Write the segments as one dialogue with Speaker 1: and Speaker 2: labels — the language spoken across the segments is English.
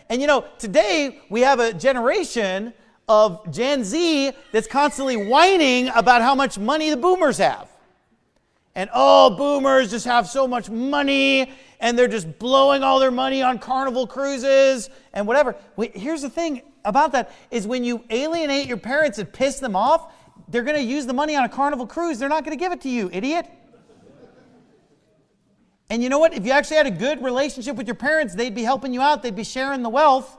Speaker 1: And today we have a generation of Gen Z that's constantly whining about how much money the boomers have. And boomers just have so much money and they're just blowing all their money on Carnival cruises and whatever. Here's the thing about that is when you alienate your parents and piss them off, they're going to use the money on a Carnival cruise. They're not going to give it to you, idiot. And you know what? If you actually had a good relationship with your parents, they'd be helping you out. They'd be sharing the wealth.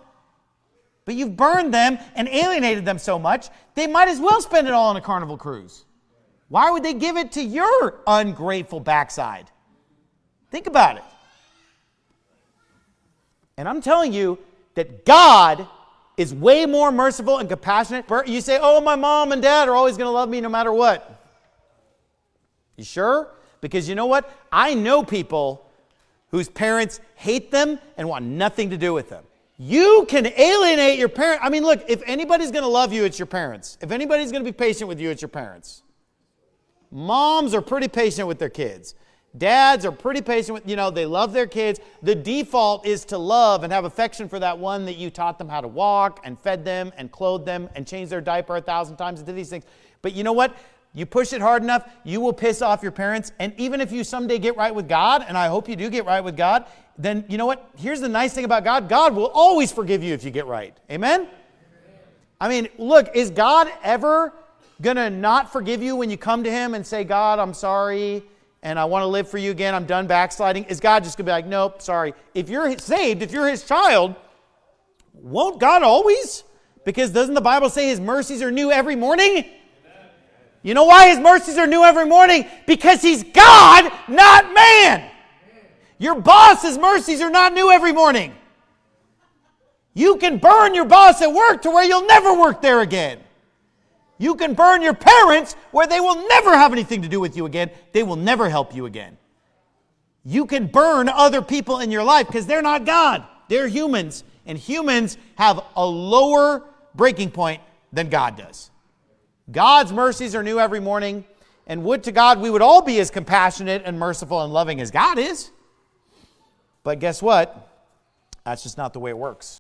Speaker 1: But you've burned them and alienated them so much, they might as well spend it all on a Carnival cruise. Why would they give it to your ungrateful backside? Think about it. And I'm telling you that God is way more merciful and compassionate. You say, my mom and dad are always going to love me no matter what. You sure? Because you know what? I know people whose parents hate them and want nothing to do with them. You can alienate your parents. I mean, look, if anybody's going to love you, it's your parents. If anybody's going to be patient with you, it's your parents. Moms are pretty patient with their kids. Dads are pretty patient with, they love their kids. The default is to love and have affection for that one that you taught them how to walk and fed them and clothed them and changed their diaper 1,000 times and did these things. But you know what? You push it hard enough, you will piss off your parents. And even if you someday get right with God, and I hope you do get right with God, then you know what? Here's the nice thing about God. God will always forgive you if you get right. Amen? I mean, look, is God ever going to not forgive you when you come to Him and say, God, I'm sorry, and I want to live for you again. I'm done backsliding. Is God just going to be like, nope, sorry. If you're saved, if you're His child, won't God always? Because doesn't the Bible say His mercies are new every morning? You know why His mercies are new every morning? Because He's God, not man. Your boss's mercies are not new every morning. You can burn your boss at work to where you'll never work there again. You can burn your parents where they will never have anything to do with you again. They will never help you again. You can burn other people in your life because they're not God. They're humans. And humans have a lower breaking point than God does. God's mercies are new every morning, and would to God we would all be as compassionate and merciful and loving as God is. But guess what? That's just not the way it works.